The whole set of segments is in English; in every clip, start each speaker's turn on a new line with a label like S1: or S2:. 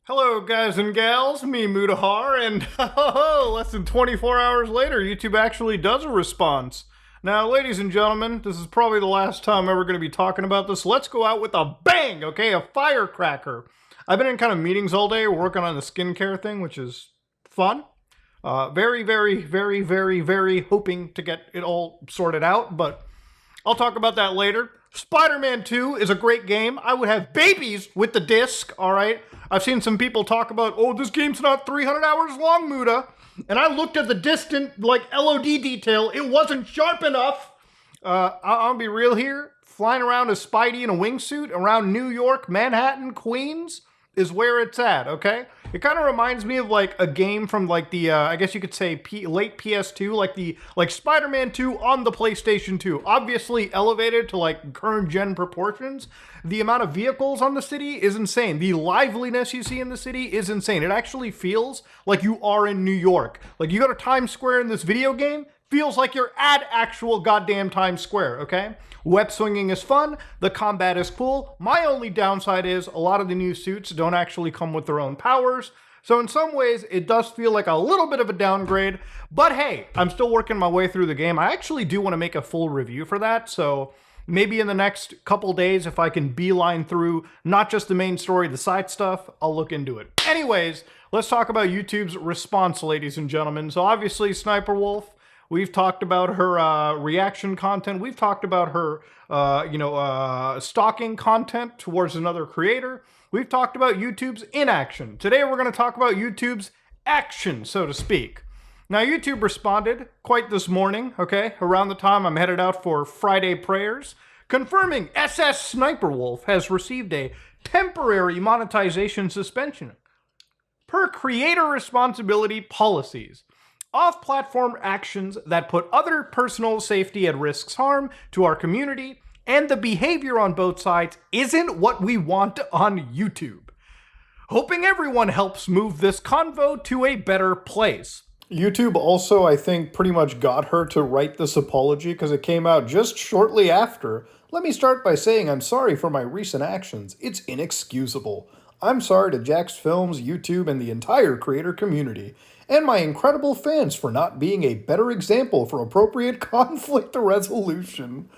S1: Hello guys and gals, me Mudahar, and less than 24 hours later, YouTube actually does a response. Now, ladies and gentlemen, this is probably the last time I'm ever going to be talking about this. Let's go out with a bang, okay? A firecracker. I've been in kind of meetings all day working on the skincare thing, which is fun. Very hoping to get it all sorted out, but I'll talk about that later. Spider-Man 2 is a great game. I would have babies with the disc, all right? I've seen some people talk about, oh, this game's not 300 hours long, Muda. And I looked at the distant, LOD detail. It wasn't sharp enough. I'll be real here. Flying around as Spidey in a wingsuit around New York, Manhattan, Queens is where it's at, okay? It kind of reminds me of a game from the I guess you could say late PS2, like Spider-Man 2 on the PlayStation 2. Obviously elevated to current gen proportions. The amount of vehicles on the city is insane. The liveliness you see in the city is insane. It actually feels like you are in New York. Like you go to Times Square in this video game, feels like you're at actual goddamn Times Square, okay? Web swinging is fun, the combat is cool. My only downside is a lot of the new suits don't actually come with their own powers. So in some ways, it does feel like a little bit of a downgrade, but hey, I'm still working my way through the game. I actually do want to make a full review for that, so maybe in the next couple days, if I can beeline through not just the main story, the side stuff, I'll look into it. Anyways, let's talk about YouTube's response, ladies and gentlemen. So obviously, Sniper Wolf, we've talked about her reaction content. We've talked about her, stalking content towards another creator. We've talked about YouTube's inaction. Today, we're going to talk about YouTube's action, so to speak. Now, YouTube responded quite this morning, okay, around the time I'm headed out for Friday prayers, confirming SS Sniper Wolf has received a temporary monetization suspension per creator responsibility policies. Off-platform actions that put other personal safety at risk harm to our community, and the behavior on both sides isn't what we want on YouTube. Hoping everyone helps move this convo to a better place. YouTube also, I think, pretty much got her to write this apology because it came out just shortly after. Let me start by saying I'm sorry for my recent actions. It's inexcusable. I'm sorry to Jax Films, YouTube, and the entire creator community, and my incredible fans for not being a better example for appropriate conflict resolution.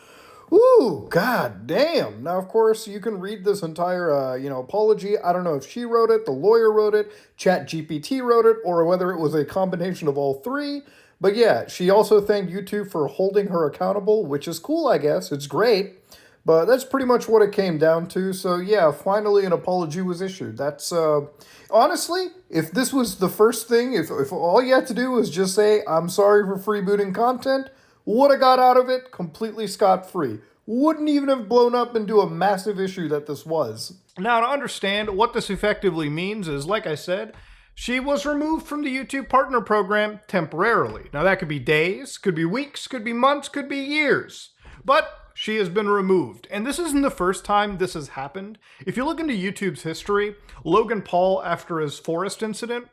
S1: Ooh, god damn. Now, of course, you can read this entire, apology. I don't know if she wrote it, the lawyer wrote it, ChatGPT wrote it, or whether it was a combination of all three. But yeah, she also thanked YouTube for holding her accountable, which is cool, I guess. It's great. But that's pretty much what it came down to. So yeah, finally an apology was issued. That's, honestly, if this was the first thing, if all you had to do was just say, I'm sorry for freebooting content, would have got out of it completely scot-free. Wouldn't even have blown up into a massive issue that this was. Now, to understand what this effectively means is, like I said, she was removed from the YouTube Partner Program temporarily. Now, that could be days, could be weeks, could be months, could be years. But she has been removed. And this isn't the first time this has happened. If you look into YouTube's history, Logan Paul, after his Forest incident,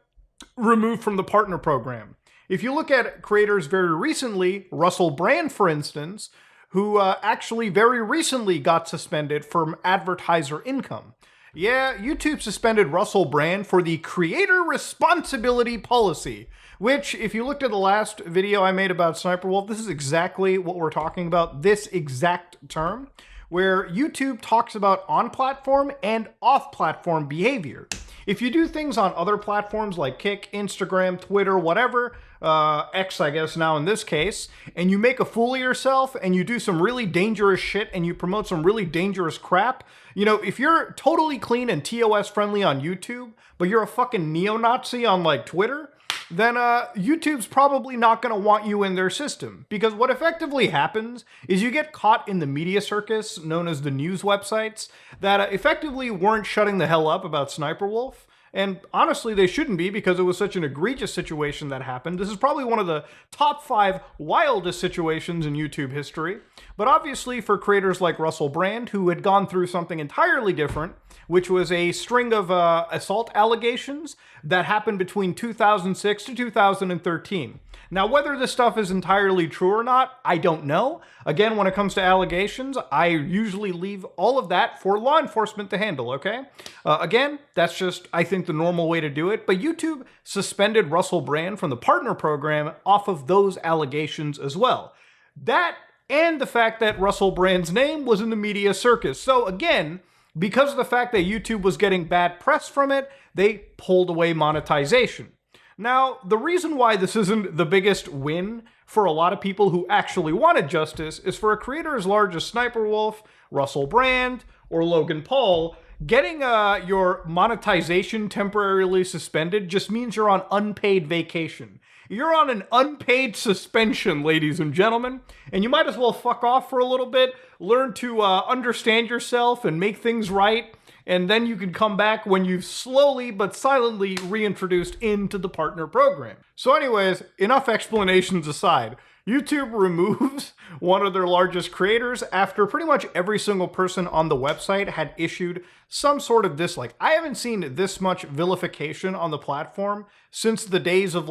S1: removed from the Partner Program. If you look at creators very recently, Russell Brand, for instance, who actually very recently got suspended from advertiser income. Yeah, YouTube suspended Russell Brand for the creator responsibility policy, which, if you looked at the last video I made about Sniper Wolf, this is exactly what we're talking about, this exact term, where YouTube talks about on-platform and off-platform behavior. If you do things on other platforms like Kick, Instagram, Twitter, whatever, X, I guess now in this case, and you make a fool of yourself and you do some really dangerous shit and you promote some really dangerous crap, if you're totally clean and TOS friendly on YouTube, but you're a fucking neo-Nazi on Twitter, then YouTube's probably not going to want you in their system. Because what effectively happens is you get caught in the media circus, known as the news websites, that effectively weren't shutting the hell up about Sniper Wolf. And honestly, they shouldn't be because it was such an egregious situation that happened. This is probably one of the top 5 wildest situations in YouTube history. But obviously for creators like Russell Brand, who had gone through something entirely different, which was a string of assault allegations that happened between 2006 to 2013. Now, whether this stuff is entirely true or not, I don't know. Again, when it comes to allegations, I usually leave all of that for law enforcement to handle, okay? Again, that's just, I think, think, the normal way to do it, but YouTube suspended Russell Brand from the partner program off of those allegations as well. That and the fact that Russell Brand's name was in the media circus. So again, because of the fact that YouTube was getting bad press from it, they pulled away monetization. Now, the reason why this isn't the biggest win for a lot of people who actually wanted justice is for a creator as large as Sniper Wolf, Russell Brand, or Logan Paul. Getting your monetization temporarily suspended just means you're on unpaid vacation. You're on an unpaid suspension, ladies and gentlemen, and you might as well fuck off for a little bit, learn to understand yourself and make things right, and then you can come back when you've slowly but silently reintroduced into the partner program. So anyways, enough explanations aside. YouTube removes one of their largest creators after pretty much every single person on the website had issued some sort of dislike. I haven't seen this much vilification on the platform since the days of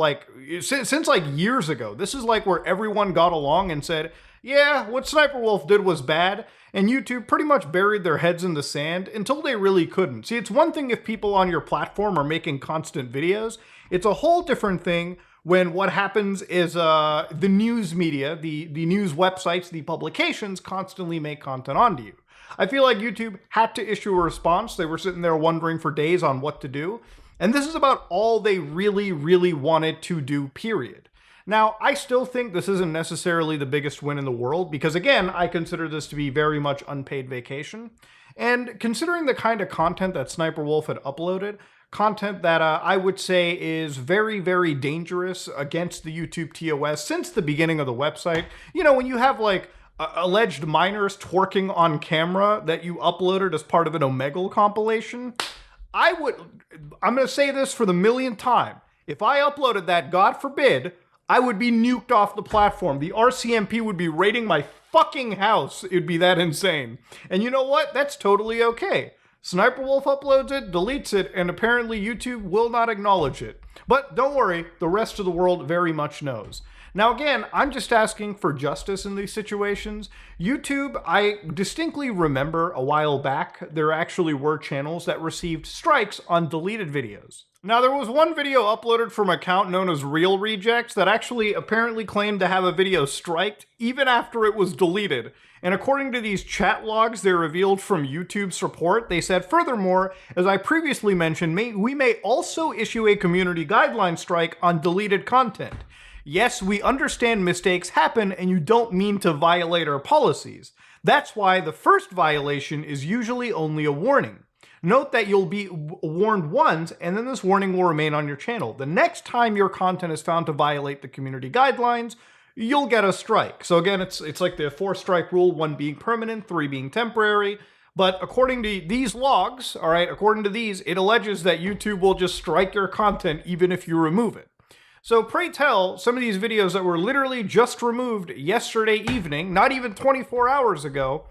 S1: since years ago. This is like where everyone got along and said, yeah, what Sniper Wolf did was bad, and YouTube pretty much buried their heads in the sand until they really couldn't. See, it's one thing if people on your platform are making constant videos. It's a whole different thing when what happens is the news media, the news websites, the publications constantly make content onto you. I feel like YouTube had to issue a response. They were sitting there wondering for days on what to do. And this is about all they really, really wanted to do, period. Now, I still think this isn't necessarily the biggest win in the world because, again, I consider this to be very much unpaid vacation. And considering the kind of content that Sniper Wolf had uploaded, content that I would say is very, very dangerous against the YouTube TOS since the beginning of the website. You know, when you have like alleged minors twerking on camera that you uploaded as part of an Omegle compilation, I'm going to say this for the millionth time. If I uploaded that, God forbid, I would be nuked off the platform. The RCMP would be raiding my fucking house. It'd be that insane. And you know what? That's totally okay. Sniper Wolf uploads it, deletes it, and apparently YouTube will not acknowledge it. But don't worry, the rest of the world very much knows. Now again, I'm just asking for justice in these situations. YouTube, I distinctly remember a while back, there actually were channels that received strikes on deleted videos. Now there was one video uploaded from an account known as Real Rejects that actually apparently claimed to have a video striked even after it was deleted. And according to these chat logs they revealed from YouTube's report, they said, furthermore, as I previously mentioned, we may also issue a community guideline strike on deleted content. Yes, we understand mistakes happen and you don't mean to violate our policies. That's why the first violation is usually only a warning. Note that you'll be warned once and then this warning will remain on your channel. The next time your content is found to violate the community guidelines, you'll get a strike. So again, it's like the 4-strike rule, 1 being permanent, 3 being temporary. But according to these logs, all right, according to these, it alleges that YouTube will just strike your content even if you remove it. So pray tell, some of these videos that were literally just removed yesterday evening, not even 24 hours ago,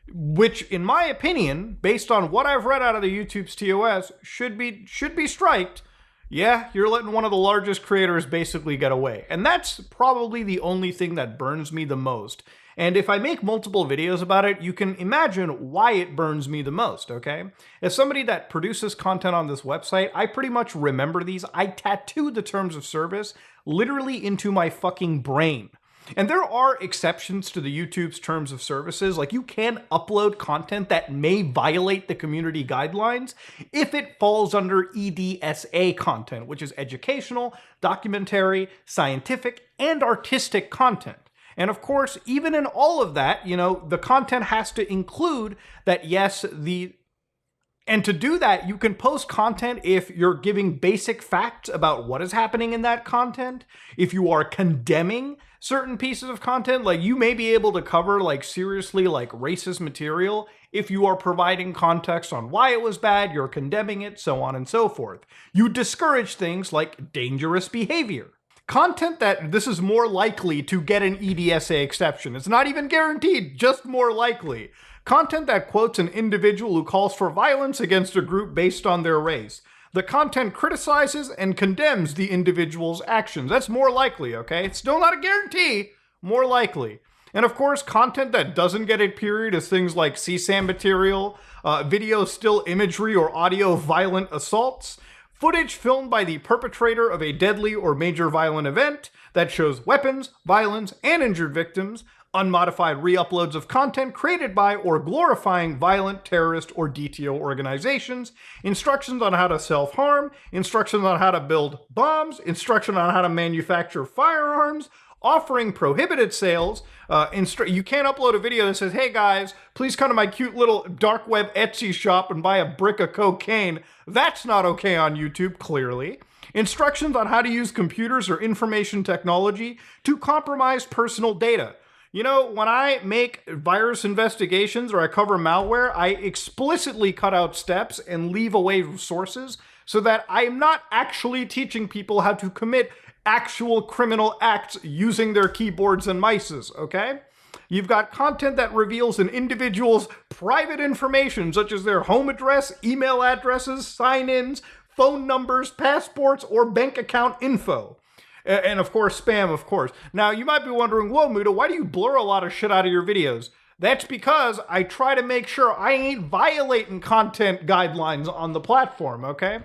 S1: which in my opinion, based on what I've read out of the YouTube's TOS, should be striked. Yeah, you're letting one of the largest creators basically get away. And that's probably the only thing that burns me the most. And if I make multiple videos about it, you can imagine why it burns me the most, okay? As somebody that produces content on this website, I pretty much remember these. I tattoo the terms of service literally into my fucking brain. And there are exceptions to the YouTube's terms of services, like you can upload content that may violate the community guidelines if it falls under EDSA content, which is educational, documentary, scientific, and artistic content. And of course, even in all of that, you know, the content has to include that, yes, and to do that, you can post content if you're giving basic facts about what is happening in that content. If you are condemning certain pieces of content, like you may be able to cover like seriously like racist material if you are providing context on why it was bad, you're condemning it, so on and so forth. You discourage things like dangerous behavior. Content that this is more likely to get an EDSA exception. It's not even guaranteed, just more likely. Content that quotes an individual who calls for violence against a group based on their race. The content criticizes and condemns the individual's actions. That's more likely, okay? It's still not a guarantee, more likely. And of course, content that doesn't get a period is things like CSAM material, video still imagery or audio violent assaults, footage filmed by the perpetrator of a deadly or major violent event that shows weapons, violence, and injured victims, unmodified re-uploads of content created by or glorifying violent, terrorist, or DTO organizations, instructions on how to self-harm, instructions on how to build bombs, instruction on how to manufacture firearms, offering prohibited sales. You can't upload a video that says, hey guys, please come to my cute little dark web Etsy shop and buy a brick of cocaine. That's not okay on YouTube, clearly. Instructions on how to use computers or information technology to compromise personal data. You know, when I make virus investigations or I cover malware, I explicitly cut out steps and leave away sources so that I am not actually teaching people how to commit actual criminal acts using their keyboards and mices, okay? You've got content that reveals an individual's private information, such as their home address, email addresses, sign-ins, phone numbers, passports, or bank account info. And of course, spam, of course. Now, you might be wondering, whoa, Muda, why do you blur a lot of shit out of your videos? That's because I try to make sure I ain't violating content guidelines on the platform, okay?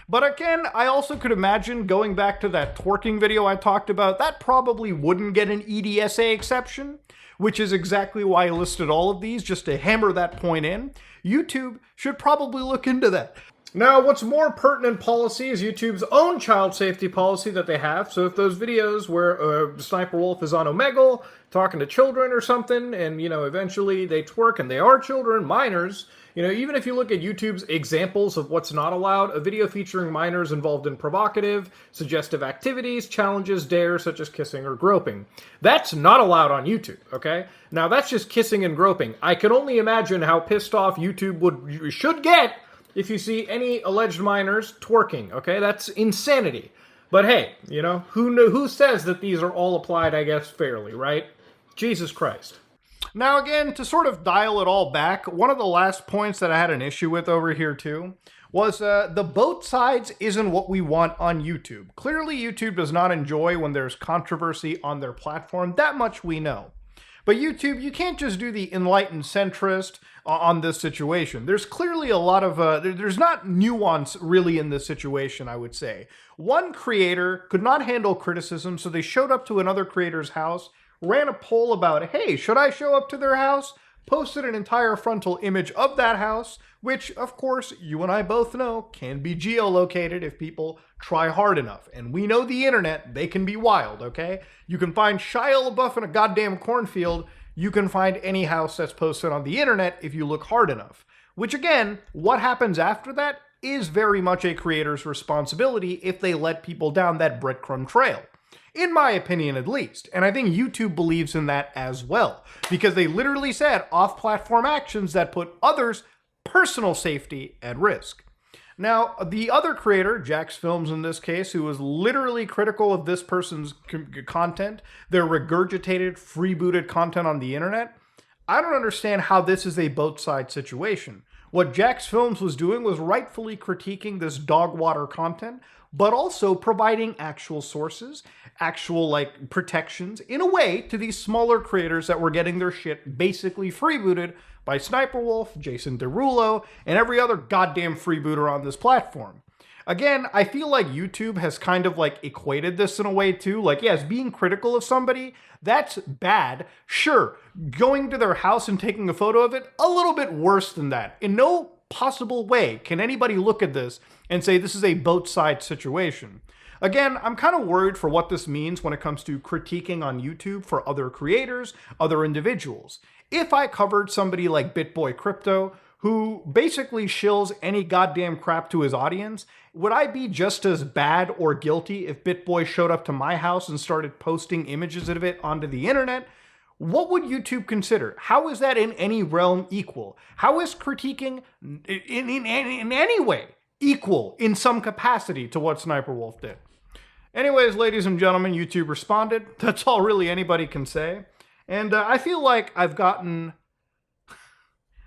S1: But again, I also could imagine going back to that twerking video I talked about, that probably wouldn't get an EDSA exception, which is exactly why I listed all of these, just to hammer that point in. YouTube should probably look into that. Now, what's more pertinent policy is YouTube's own child safety policy that they have. So if those videos where Sniper Wolf is on Omegle talking to children or something, and, you know, eventually they twerk and they are children, minors, you know, even if you look at YouTube's examples of what's not allowed, a video featuring minors involved in provocative, suggestive activities, challenges, dares, such as kissing or groping. That's not allowed on YouTube, okay? Now, that's just kissing and groping. I can only imagine how pissed off YouTube should get if you see any alleged minors twerking, okay? That's insanity. But hey, you know, who says that these are all applied, I guess, fairly, right? Jesus Christ. Now again, to sort of dial it all back, one of the last points that I had an issue with over here too was the both sides isn't what we want on YouTube. Clearly, YouTube does not enjoy when there's controversy on their platform. That much we know. But YouTube, you can't just do the enlightened centrist on this situation. There's clearly a lot of, there's not nuance really in this situation, I would say. One creator could not handle criticism, so they showed up to another creator's house, ran a poll about, hey, should I show up to their house? Posted an entire frontal image of that house, which, of course, you and I both know can be geolocated if people try hard enough. And we know the internet, they can be wild, okay? You can find Shia LaBeouf in a goddamn cornfield. You can find any house that's posted on the internet if you look hard enough. Which, again, what happens after that is very much a creator's responsibility if they let people down that breadcrumb trail. In my opinion, at least. And I think YouTube believes in that as well. Because they literally said off-platform actions that put others' personal safety at risk. Now, the other creator, Jax Films in this case, who was literally critical of this person's content, their regurgitated, freebooted content on the internet, I don't understand how this is a both-side situation. What Jax Films was doing was rightfully critiquing this dog water content, but also providing actual sources, actual like protections in a way to these smaller creators that were getting their shit basically freebooted by Sniper Wolf, Jason Derulo, and every other goddamn freebooter on this platform. Again, I feel like YouTube has kind of like equated this in a way too. Like, yes, being critical of somebody, that's bad. Sure, going to their house and taking a photo of it, a little bit worse than that. In no possible way can anybody look at this and say this is a both sides situation. Again, I'm kind of worried for what this means when it comes to critiquing on YouTube for other creators, other individuals. If I covered somebody like BitBoy Crypto, who basically shills any goddamn crap to his audience, would I be just as bad or guilty if BitBoy showed up to my house and started posting images of it onto the internet? What would YouTube consider? How is that in any realm equal? How is critiquing in any way equal in some capacity to what Sniper Wolf did? Anyways, ladies and gentlemen, YouTube responded. That's all really anybody can say. And I feel like I've gotten...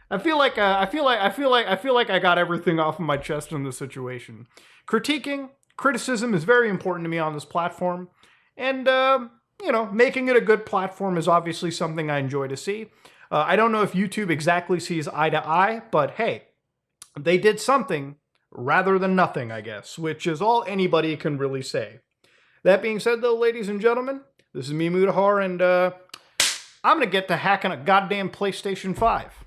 S1: I feel like I got everything off of my chest in this situation. Criticism is very important to me on this platform. And, you know, making it a good platform is obviously something I enjoy to see. I don't know if YouTube exactly sees eye to eye, but hey, they did something rather than nothing, I guess, which is all anybody can really say. That being said, though, ladies and gentlemen, this is me, Mudahar, and I'm going to get to hacking a goddamn PlayStation 5.